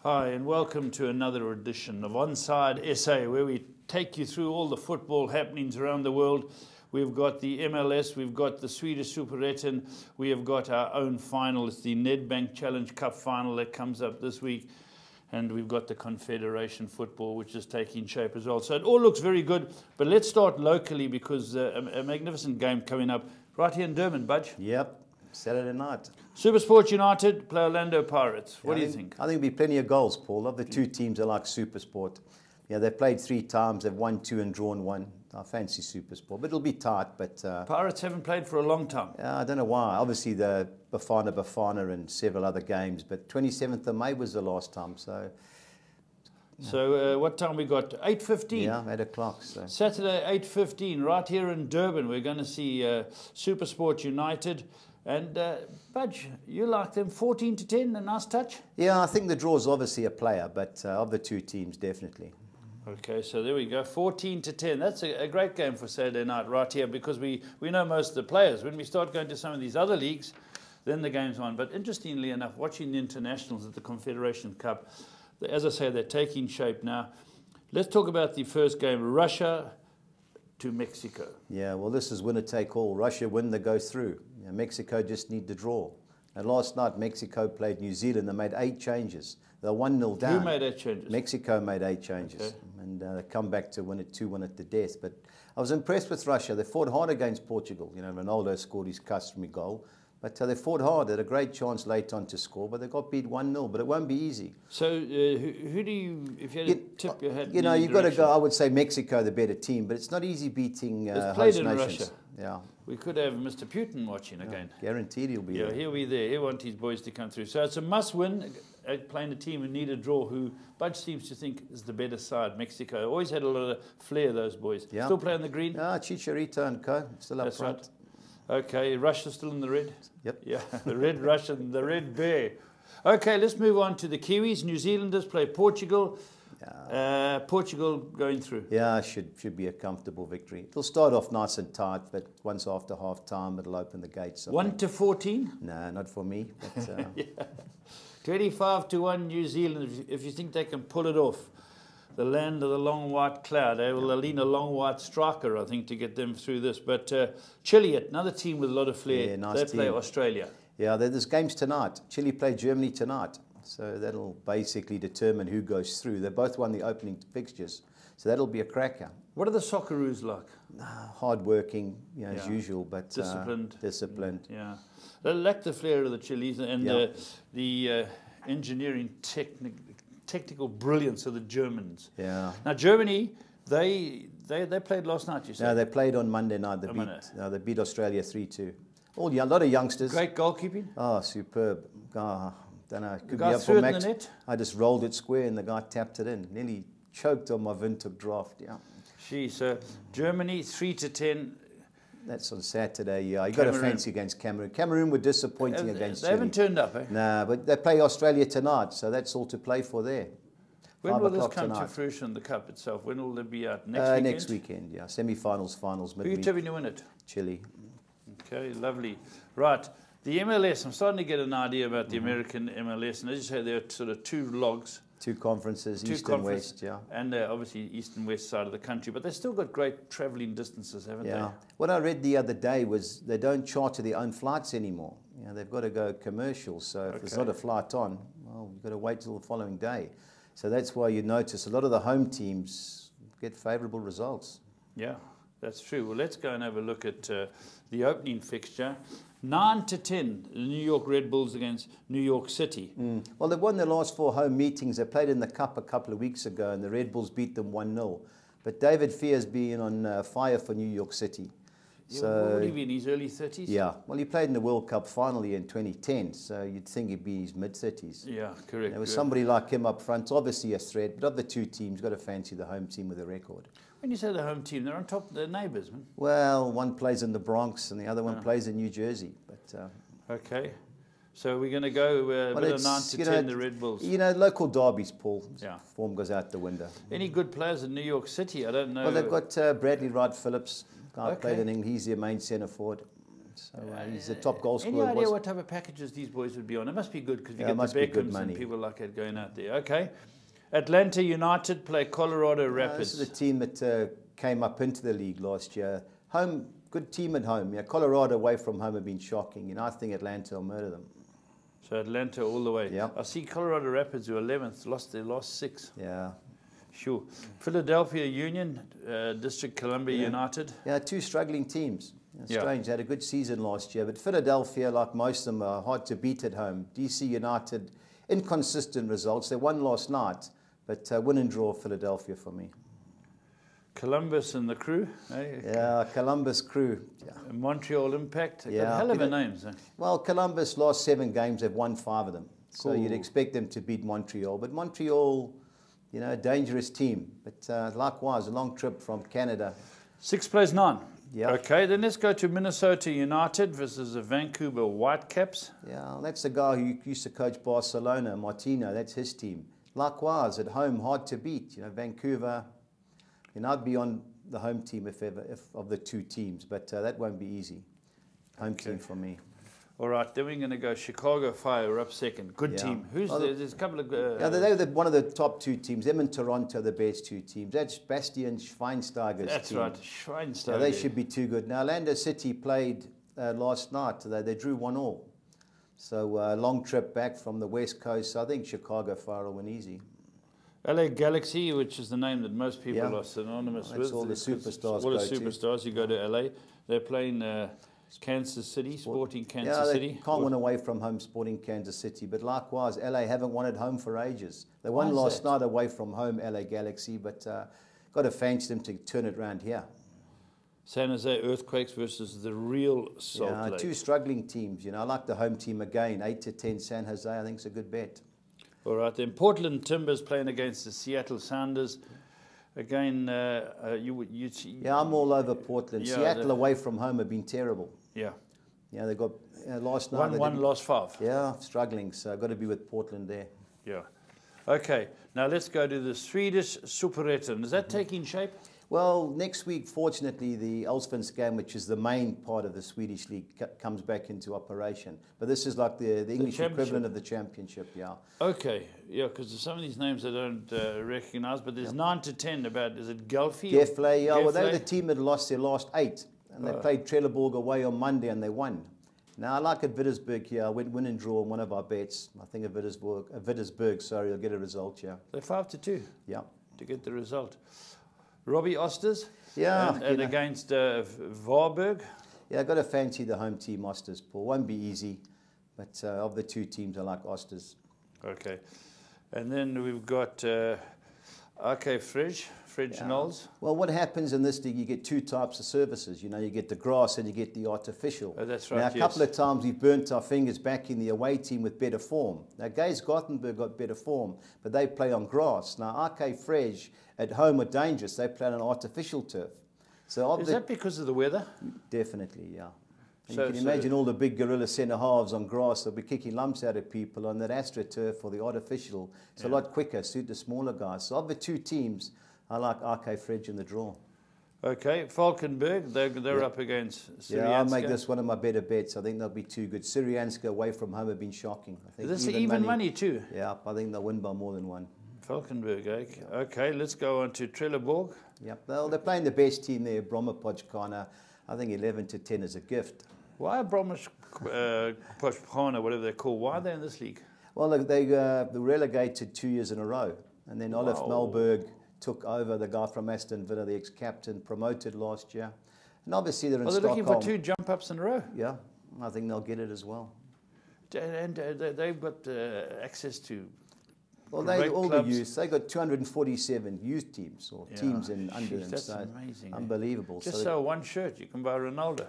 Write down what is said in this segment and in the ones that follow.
Hi, and welcome to another edition of Onside SA, where we take you through all the football happenings around the world. We've got the MLS, we've got the Swedish Superettan, we have got our own final. It's the Nedbank Challenge Cup final that comes up this week. And we've got the Confederation football, which is taking shape as well. So it all looks very good. But let's start locally, because a magnificent game coming up right here in Durban, Budge. Yep, Saturday night. SuperSport United play Orlando Pirates. What do you think? I think there'll be plenty of goals, Paul. Of the two teams, I like SuperSport. Yeah, they've played 3 times. They've won 2 and drawn 1. I fancy SuperSport, but it'll be tight. But Pirates haven't played for a long time. I don't know why. Obviously, the Bafana and several other games, but 27th of May was the last time. So, what time we got? 8:15. Yeah, 8 o'clock. So. Saturday, 8:15, right here in Durban. We're going to see SuperSport United. And Budge, you like them 14-10, a nice touch? Yeah, I think the draw is obviously a player, but of the two teams, definitely. Okay, so there we go, 14-10. That's a great game for Saturday night right here, because we know most of the players. When we start going to some of these other leagues, then the game's on. But interestingly enough, watching the internationals at the Confederation Cup, as I say, they're taking shape now. Let's talk about the first game, Russia to Mexico. Yeah, well, this is winner take all. Russia win, they go through. Yeah, Mexico just need to draw. And last night, Mexico played New Zealand. They made 8 changes. They're 1-0 down. Who made 8 changes? Mexico made 8 changes. Okay. And they come back to win it 2-1 at the death. But I was impressed with Russia. They fought hard against Portugal. You know, Ronaldo scored his customary goal. But they fought hard. They had a great chance late on to score, but they got beat 1-0. But it won't be easy. So who do you, if you had to tip your hat, you know, you've got to go. I would say Mexico, the better team, but it's not easy beating host nations. Russia. Yeah. We could have Mr. Putin watching again. Guaranteed he'll be there. Yeah, he'll be there. He'll want his boys to come through. So it's a must-win, playing a team who need a draw, who Budge seems to think is the better side. Mexico always had a lot of flair, those boys. Yeah. Still playing the green? Chicharito and co. Still up front. Right. Okay, Russia's still in the red? Yep. Yeah, the red Russian, the red bear. Okay, let's move on to the Kiwis. New Zealanders play Portugal. Portugal going through. Yeah, should be a comfortable victory. It'll start off nice and tight, but once after half time, it'll open the gates. 1-14? No, not for me. But, yeah. 25-1 New Zealand. If you think they can pull it off, the land of the long white cloud. They will lean a long white striker, I think, to get them through this. But Chile, another team with a lot of flair. Yeah, nice they team. Play Australia. Yeah, there's games tonight. Chile play Germany tonight. So that'll basically determine who goes through. They both won the opening fixtures. So that'll be a cracker. What are the Socceroos like? Hard-working, you know, as usual, but disciplined. Disciplined. Yeah. They lack the flair of the Chileans and the engineering technical brilliance of the Germans. Yeah. Now Germany, they played last night, you said? No, they played on Monday night. They beat Australia 3-2. A lot of youngsters. Great goalkeeping. Oh, superb. Don't know. Could be up for max. The net? I just rolled it square and the guy tapped it in. Nearly choked on my Windhoek draft. Yeah. So Germany 3-10. That's on Saturday. Yeah, you got a fancy against Cameroon. Cameroon were disappointing against Chile. They haven't turned up, eh? Nah, but they play Australia tonight, so that's all to play for there. When will this come to fruition, the cup itself? When will it be out? Next weekend? Next weekend, yeah. Semi-finals, finals, midweek. Who are you tipping to win it? Chile. Okay, lovely. Right, the MLS. I'm starting to get an idea about the American MLS. And as you say, there are sort of 2 logs. 2 conferences, East and West, yeah. And obviously East and West side of the country. But they've still got great travelling distances, haven't they? Yeah. What I read the other day was they don't charter their own flights anymore. You know, they've got to go commercial. So if there's not a flight on, well, you've got to wait till the following day. So that's why you notice a lot of the home teams get favourable results. Yeah, that's true. Well, let's go and have a look at the opening fixture. 9-10, the New York Red Bulls against New York City. Well, they've won their last 4 home meetings. They played in the Cup a couple of weeks ago, and the Red Bulls beat them 1-0. But David Fear's been on fire for New York City. Yeah, so, what would he be, in his early 30s? Yeah. Well, he played in the World Cup finally in 2010, so you'd think he'd be in his mid-30s. Yeah, correct. There was somebody like him up front, obviously a threat, but of the 2 teams, got to fancy the home team with a record. When you say the home team, they're on top of their neighbours, man. Well, one plays in the Bronx and the other one plays in New Jersey. But okay. So we're going to go with a 9-10, the Red Bulls. You know, local derbies, Paul. Yeah. Form goes out the window. Any good players in New York City? I don't know. Well, they've got Bradley Wright Phillips. Guy played in England. He's their main centre forward. So he's the top goal scorer. Any idea what type of packages these boys would be on? It must be good because you get the Beckhams and people like that going out there. Okay. Atlanta United play Colorado Rapids. This is a team that came up into the league last year. Good team at home. Yeah, Colorado away from home have been shocking. I think Atlanta will murder them. So Atlanta all the way. Yeah. I see Colorado Rapids, who are 11th, lost their last 6. Yeah. Sure. Philadelphia Union, District Columbia United. Yeah, 2 struggling teams. Strange. They had a good season last year, but Philadelphia, like most of them, are hard to beat at home. DC United, inconsistent results. They won last night, but win and draw Philadelphia for me. Columbus and the Crew. Yeah, Columbus Crew. Yeah. Montreal Impact. Yeah. Hell of a names. Well, Columbus last 7 games, they've won 5 of them. So you'd expect them to beat Montreal. But Montreal, a dangerous team. But likewise, a long trip from Canada. 6 plays 9. Yeah. Okay, then let's go to Minnesota United versus the Vancouver Whitecaps. Yeah, that's the guy who used to coach Barcelona, Martino. That's his team. Likewise, at home, hard to beat. Vancouver. I'd be on the home team if of the 2 teams, but that won't be easy. Home team for me. All right, then we're going to go Chicago Fire up second. Good team. There's a couple of... they're one of the top 2 teams. Them and Toronto are the best 2 teams. That's Bastian Schweinsteiger's team. That's right, Schweinsteiger. They should be too good. Now, Orlando City played last night. They drew 1-1. So, long trip back from the West Coast. So I think Chicago Fire will win easy. LA Galaxy, which is the name that most people are synonymous with. All the superstars. All the superstars. You go to LA. They're playing Kansas City, Sporting Kansas City. They can't win away from home, Sporting Kansas City. But likewise, LA haven't won at home for ages. They won last night away from home, LA Galaxy, but got to fancy them to turn it around here. San Jose Earthquakes versus the real Salt Lake. 2 struggling teams. I like the home team again. 8-10 San Jose. I think it's a good bet. All right, then Portland Timbers playing against the Seattle Sounders. Again, I'm all over Portland. Seattle away from home have been terrible. Yeah. Yeah, they got last night. 1-1, lost 5. Yeah, struggling. So I've got to be with Portland there. Yeah. Okay, now let's go to the Swedish Superettan. Is that taking shape? Well, next week, fortunately, the Allsvenskan, which is the main part of the Swedish league, comes back into operation. But this is like the English equivalent of the championship, yeah. Okay, yeah, because some of these names I don't recognise, but there's 9-10 about, is it Gelfi? Gefle, yeah. Well, they were the team that lost their last 8. And they played Trelleborg away on Monday and they won. Now, I like at Wittersburg here. I went win and draw on one of our bets. I think at Wittersburg, will get a result, yeah. They're 5-2. Yeah. To get the result. Robbie Osters. Yeah. And against Varberg. Yeah, I've got to fancy the home team, Osters, Paul. Won't be easy, but of the 2 teams, I like Osters. Okay. And then we've got RK Fridge Knowles. Well, what happens in this league, you get 2 types of services. You get the grass and you get the artificial. Oh, that's right, Now, a couple of times we've burnt our fingers back in the away team with better form. Now, Gaze Gothenburg got better form, but they play on grass. Now, RK Fridge at home are dangerous. They play on an artificial turf. So is that because of the weather? Definitely, yeah. And you can imagine all the big gorilla centre halves on grass. They'll be kicking lumps out of people on that AstroTurf or the artificial. It's a lot quicker, suit the smaller guys. So of the 2 teams, I like RK Fridge in the draw. Okay, Falkenberg, they're up against Syrianska. Yeah, I'll make this one of my better bets. I think they'll be too good. Syrianska away from home have been shocking. I think this is even money too? Yeah, I think they'll win by more than 1. Falkenberg, okay, let's go on to Trelleborg. Yep, well, they're playing the best team there, Bromma-Pochkana. I think 11-10 is a gift. Why Bromma-Pochkana, whatever they're called, why are they in this league? Well, they were relegated 2 years in a row. And then Olaf Melberg took over, the guy from Aston Villa, the ex-captain, promoted last year. And obviously they're in Stockholm. They're looking for 2 jump-ups in a row. Yeah, I think they'll get it as well. And they've got access to all the youth. They got 247 youth teams or teams under them. That's amazing. Unbelievable. Just so 1 shirt, you can buy Ronaldo.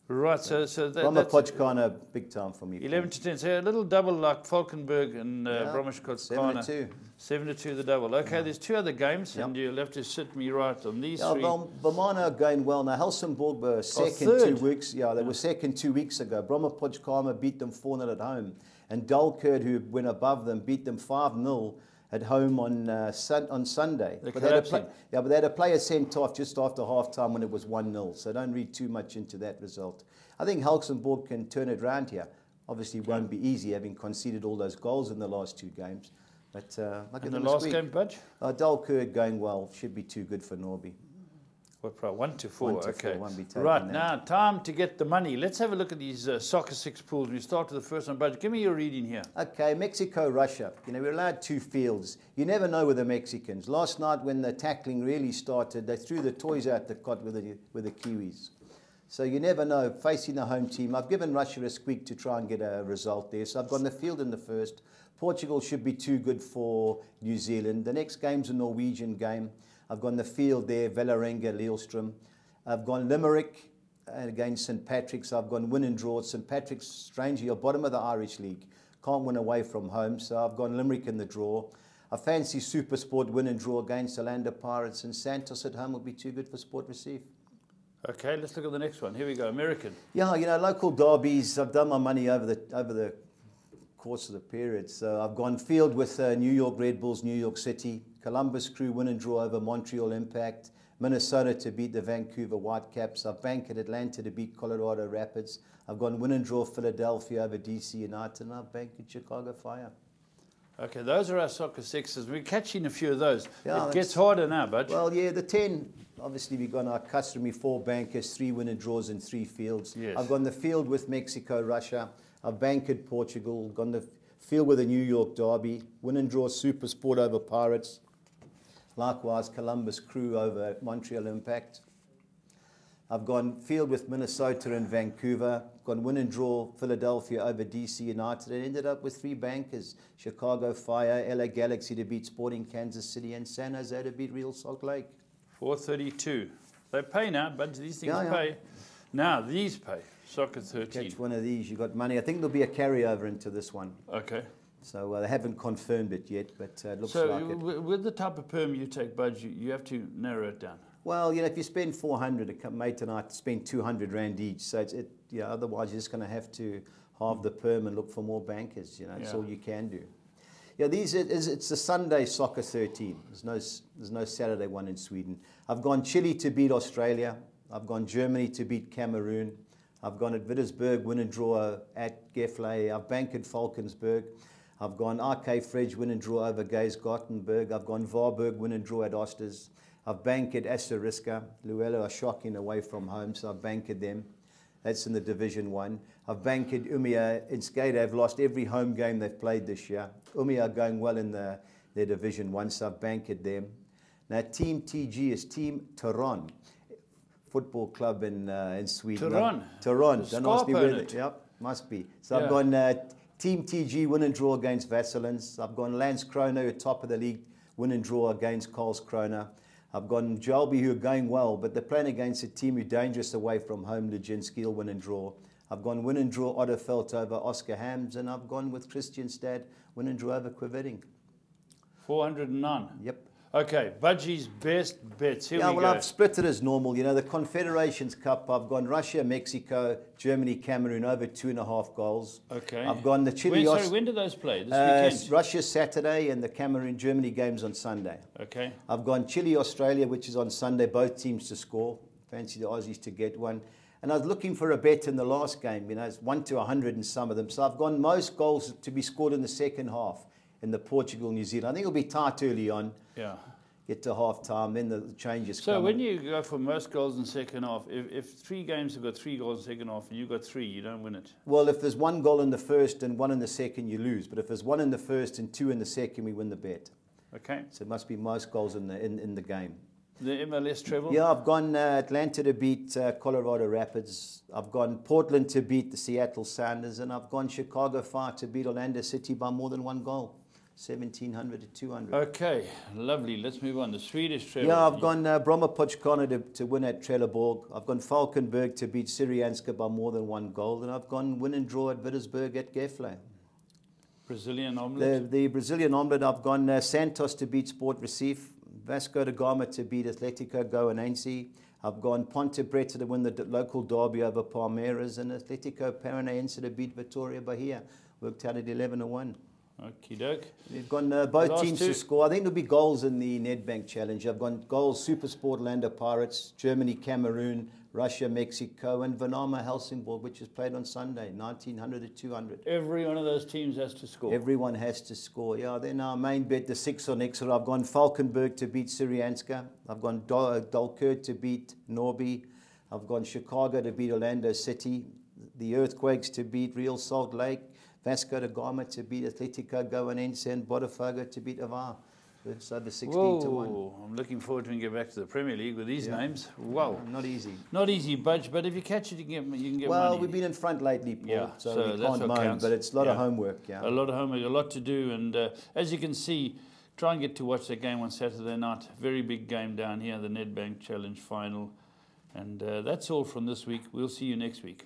Right, so that's... Bromma-Pochkana, big time for me. 11-10, so a little double like Falkenberg and Bromma-Pochkana. 7-2. 7-2 the double. Okay, there's 2 other games, and you'll have to sit me right on these 3. Bamana are going well now. Helsingborg were second 2 weeks. Yeah, they were second 2 weeks ago. Bromma-Pochkana beat them 4-0 at home. And Dalkurd, who went above them, beat them 5-0 at home on Sunday. But they had a player sent off just after half-time when it was 1-0, so don't read too much into that result. I think Helsingborg can turn it around here. Obviously, it won't be easy, having conceded all those goals in the last 2 games. But and the last game, Budge? Dalkurd going well, should be too good for Norby. What price? 1 to 4. 1 to okay. 4, won't be taking Right, that. now time to get the money. Let's have a look at these Soccer 6 pools. We start with the first one, Budge. Give me your reading here. Okay, Mexico, Russia. You know, we're allowed 2 fields. You never know with the Mexicans. Last night when the tackling really started, they threw the toys out the cot with the Kiwis. So you never know, facing the home team. I've given Russia a squeak to try and get a result there. So I've gone the field in the first. Portugal should be too good for New Zealand. The next game's a Norwegian game. I've gone the field there, Vålerenga, Lillestrøm. I've gone Limerick against St Patrick's. I've gone win and draw. St Patrick's, strangely, are bottom of the Irish League. Can't win away from home, so I've gone Limerick in the draw. I fancy Supersport win and draw against Orlando Pirates, and Santos at home will be too good for Sport Recife. Okay, let's look at the next one. Here we go, American. Yeah, you know, local derbies. I've done my money over the course of the period. So I've gone field with New York Red Bulls, New York City. Columbus Crew win and draw over Montreal Impact. Minnesota to beat the Vancouver Whitecaps. I've banked at Atlanta to beat Colorado Rapids. I've gone win and draw Philadelphia over DC United, and I've banked at Chicago Fire. Okay, those are our Soccer 6s. We're catching a few of those. Yeah, it gets harder now, Budge. Well, yeah, the 10, obviously we've got our customary 4 bankers, 3 win and draws in 3 fields. Yes. I've gone the field with Mexico, Russia. I've banked Portugal, gone the field with the New York Derby, win and draw Supersport over Pirates. Likewise, Columbus Crew over Montreal Impact. I've gone field with Minnesota and Vancouver. Gone win and draw Philadelphia over DC United. And ended up with 3 bankers. Chicago Fire, LA Galaxy to beat Sporting Kansas City, and San Jose to beat Real Salt Lake. 432. They pay now, but these things pay. Now, these pay. Soccer 13. Catch one of these, you got money. I think there'll be a carryover into this one. Okay. So they haven't confirmed it yet, but it looks so like it. With the type of perm you take, Budge, you have to narrow it down. Well, you know, if you spend 400, a mate and I spend 200 Rand each. So you know, otherwise you're just going to have to halve the perm and look for more bankers. You know, that's all you can do. Yeah, it's the Sunday Soccer 13. There's no Saturday one in Sweden. I've gone Chile to beat Australia. I've gone Germany to beat Cameroon. I've gone at Wittersburg, win and draw at Gefle. I've banked at Falkensburg. I've gone RK Fridge, win and draw over Gaze Gothenburg. I've gone Varberg, win and draw at Osters. I've banked at Asteriska. Luella are shocking away from home, so I've banked at them. That's in the Division 1. I've banked at Umeå. In Skate, I've lost every home game they've played this year. Umeå are going well in their Division 1, so I've banked at them. Now, Team TG is Team Toron Football Club in Sweden. Toron. Don't ask me where. Yep, must be. So I've gone Team TG win and draw against Vasselins. I've gone Landskrona, top of the league, win and draw against Karlskrona. I've gone Jalby, who are going well, but they're playing against a team who's dangerous away from home, Luginski, win and draw. I've gone win and draw Otterfeld over Oscar Hams, and I've gone with Christianstad, win and draw over Quevedding. 409. Yep. Okay, Budgie's best bets. Here we go. I've split it as normal. You know, the Confederations Cup, I've gone Russia, Mexico, Germany, Cameroon over 2.5 goals. Okay. I've gone the Chile. When do those play? This weekend? Russia Saturday and the Cameroon, Germany games on Sunday. Okay. I've gone Chile, Australia, which is on Sunday, both teams to score. Fancy the Aussies to get one. And I was looking for a bet in the last game. You know, it's 1 to 100 in some of them. So I've gone most goals to be scored in the second half in the Portugal, New Zealand. I think it'll be tight early on. Yeah. Get to half time, then the changes come. So when you go for most goals in the second half, if 3 games have got 3 goals in the second half and you've got 3, you don't win it? Well, if there's 1 goal in the first and 1 in the second, you lose. But if there's 1 in the first and 2 in the second, we win the bet. Okay. So it must be most goals in the game. The MLS treble? Yeah, I've gone Atlanta to beat Colorado Rapids. I've gone Portland to beat the Seattle Sounders. And I've gone Chicago Fire to beat Orlando City by more than 1 goal. 1,700 to 200. Okay, lovely. Let's move on. The Swedish treble. Yeah, I've gone Brommapojkarna to win at Trelleborg. I've gone Falkenberg to beat Syrianska by more than 1 goal. And I've gone win and draw at Wittersburg at Gefle. Brazilian omelette? The Brazilian omelette, I've gone Santos to beat Sport Recife. Vasco da Gama to beat Atletico Goianense. I've gone Ponte Preta to win the local derby over Palmeiras. And Atletico Paranaense to beat Vitória Bahia. Worked out at 11-1. Okie doke. We've gone both Last teams two. to score. I think there'll be goals in the Nedbank Challenge. I've gone goals, Super Sport, Orlando Pirates, Germany, Cameroon, Russia, Mexico, and Vanama, Helsingborg, which is played on Sunday, 1900 to 200. Every one of those teams has to score. Everyone has to score. Yeah, then our main bet, the 6 on Exeter. I've gone Falkenberg to beat Syrianska. I've gone Dalkurd to beat Norby. I've gone Chicago to beat Orlando City. The Earthquakes to beat Real Salt Lake. Vasco da Gama to beat Atletico Goianense, and Botafogo to beat Avar. So the 16 to 1. I'm looking forward to when we get back to the Premier League with these names. Wow. Not easy. Not easy, Budge, but if you catch it, you can get well, money. we've been in front lately, Paul, Yeah, so so we that's can't what moan, counts. but it's a lot of homework. Yeah. A lot of homework, a lot to do, and as you can see, try and get to watch the game on Saturday night. Very big game down here, the Nedbank Challenge final. And that's all from this week. We'll see you next week.